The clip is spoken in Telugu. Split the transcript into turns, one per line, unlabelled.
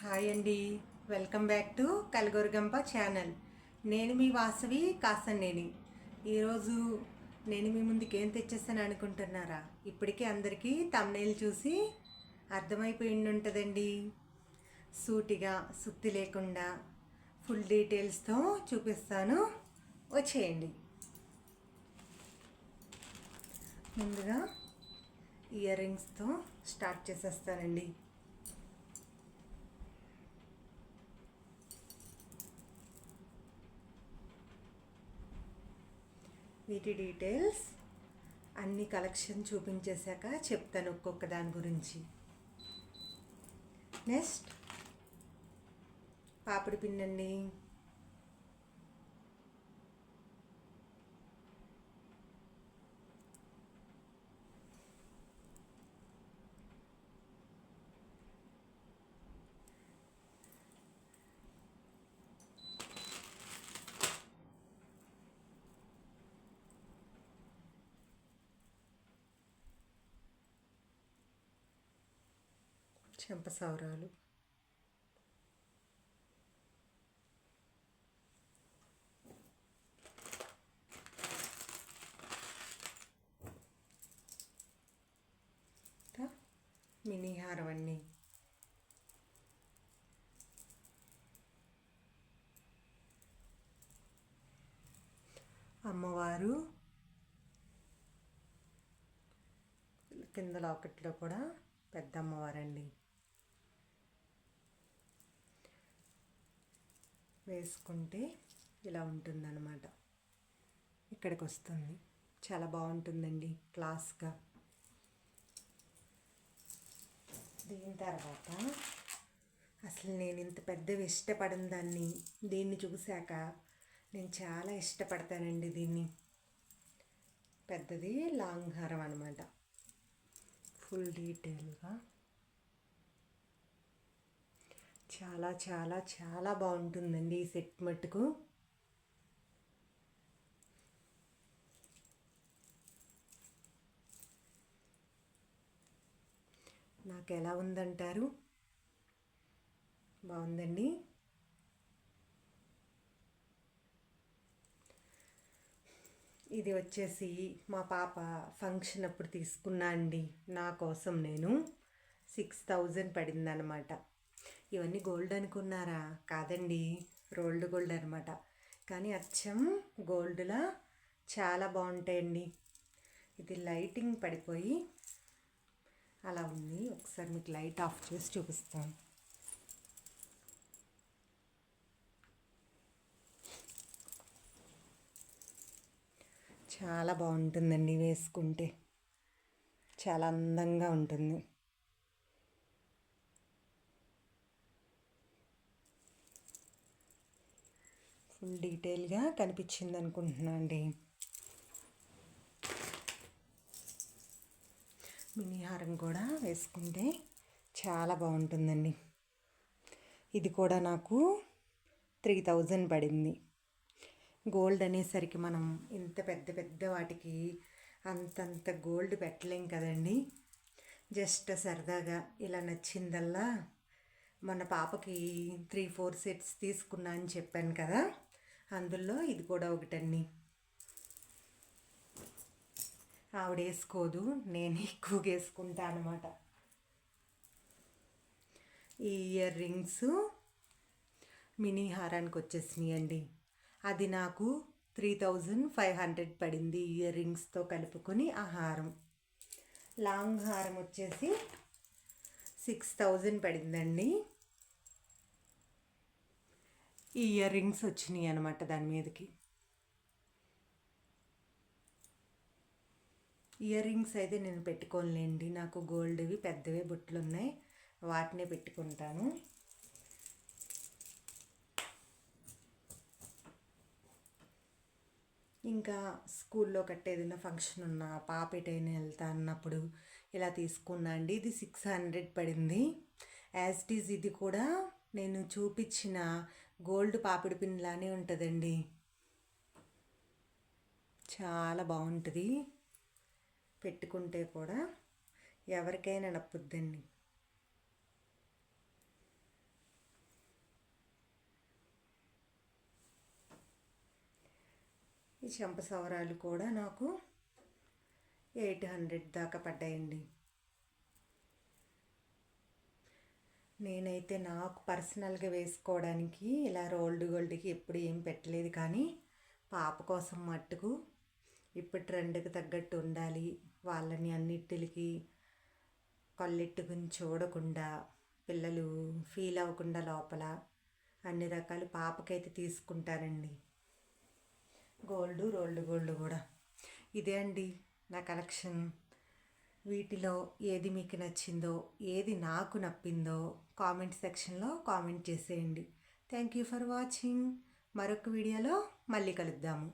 హాయ్ అండి. Welcome back to Kalagoragampa channel. నేను మీ వాసవి కాసన్నేని. ఈరోజు నేను మీ ముందుకు ఏం తెచ్చేస్తాను అనుకుంటున్నారా? ఇప్పటికీ అందరికీ తమ్నైల్ చూసి అర్థమైపోయి ఉంటుందండి. సూటిగా సుత్తి లేకుండా ఫుల్ డీటెయిల్స్తో చూపిస్తాను, వచ్చేయండి. ముందుగా ఇయర్ రింగ్స్తో స్టార్ట్ చేసేస్తానండి. వీటి డీటెయిల్స్ అన్ని కలెక్షన్ చూపించేశాక చెప్తాను ఒక్కొక్క దాని గురించి. నెక్స్ట్ పాపిడి పిన్ అండి. చెంపసౌరాలు, మినీ హారం అన్నీ. అమ్మవారు కింద లాకెట్లో కూడా పెద్ద అమ్మవారండి. వేసుకుంటే ఇలా ఉంటుందన్నమాట. ఇక్కడికి వస్తుంది, చాలా బాగుంటుందండి క్లాస్గా. దీని తర్వాత అసలు నేను ఇంత పెద్దవి ఇష్టపడిన దాన్ని దీన్ని చూశాక నేను చాలా ఇష్టపడతానండి. దీన్ని పెద్దది లాంగ్ హారం అనమాట. ఫుల్ డీటెయిల్గా చాలా చాలా చాలా బాగుంటుందండి ఈ సెట్ మట్టుకు. నాకు ఎలా ఉందంటారు? బాగుందండి. ఇది వచ్చేసి మా పాప ఫంక్షన్ అప్పుడు తీసుకున్నా అండి. నా కోసం నేను 6000 పడిందనమాట. ఇవన్నీ గోల్డ్ అనుకున్నారా? కాదండి, రోల్డ్ గోల్డ్ అనమాట. కానీ అచ్చం గోల్డ్లా చాలా బాగుంటాయండి. ఇది లైటింగ్ పడిపోయి అలా ఉంది. ఒకసారి మీకు లైట్ ఆఫ్ చేసి చూపిస్తాను. చాలా బాగుంటుందండి వేసుకుంటే, చాలా అందంగా ఉంటుంది. ఫుల్ డీటెయిల్గా కనిపించింది అనుకుంటున్నా అండి. మినీ హారం కూడా వేసుకుంటే చాలా బాగుంటుందండి. ఇది కూడా నాకు 3000 పడింది. గోల్డ్ అనేసరికి మనం ఇంత పెద్ద పెద్ద వాటికి అంతంత గోల్డ్ పెట్టలేం కదండి. జస్ట్ సరదాగా ఇలా నచ్చిందల్లా మన పాపకి 3-4 సెట్స్ తీసుకున్నా అని చెప్పాను కదా, అందులో ఇది కూడా ఒకటండి. ఆవిడ వేసుకోదు, నేను ఎక్కువగా వేసుకుంటా అనమాట. ఈ ఇయర్ రింగ్స్ మినీ హారానికి వచ్చేసినాయి అండి. అది నాకు 3500 పడింది ఇయర్ రింగ్స్తో కలుపుకొని. ఆ హారం లాంగ్ హారం వచ్చేసి 6000 పడిందండి. ఈ ఇయర్ రింగ్స్ వచ్చినాయి అనమాట దాని మీదకి. ఇయర్ రింగ్స్ అయితే నేను పెట్టుకోలేండి, నాకు గోల్డ్వి పెద్దవే బుట్టలు ఉన్నాయి, వాటినే పెట్టుకుంటాను. ఇంకా స్కూల్లో కట్టేదైనా ఫంక్షన్ ఉన్నా, పాప ఎటైనా వెళ్తా అన్నప్పుడు ఇలా తీసుకున్నా అండి. ఇది 600 పడింది. యాజ్ ఇట్ ఈజ్ ఇది కూడా నేను చూపించిన గోల్డ్ పాపిడి పిన్ లానే ఉంటుందండి. చాలా బాగుంటుంది, పెట్టుకుంటే కూడా ఎవరికైనా నప్పుద్దండి. ఈ చెంప సవరాలు కూడా నాకు 800 దాకా పడ్డాయండి. నేనైతే నాకు పర్సనల్గా వేసుకోవడానికి ఇలా రోల్డ్ గోల్డ్కి ఎప్పుడు ఏం పెట్టలేదు, కానీ పాప కోసం మట్టుకు ఇప్పుడు ట్రెండ్కి తగ్గట్టు ఉండాలి, వాళ్ళని అన్నిటికి కళ్ళెట్టుకుని చూడకుండా, పిల్లలు ఫీల్ అవ్వకుండా లోపల అన్ని రకాలు పాపకైతే తీసుకుంటానండి. రోల్డ్ గోల్డ్ కూడా ఇదే అండి నా కలెక్షన్. వీటిలో ఏది మీకు నచ్చిందో, ఏది నాకు నప్పిందో కామెంట్ సెక్షన్లో కామెంట్ చేసేయండి. Thank you for watching. మరొక వీడియోలో మళ్ళీ కలుద్దాము.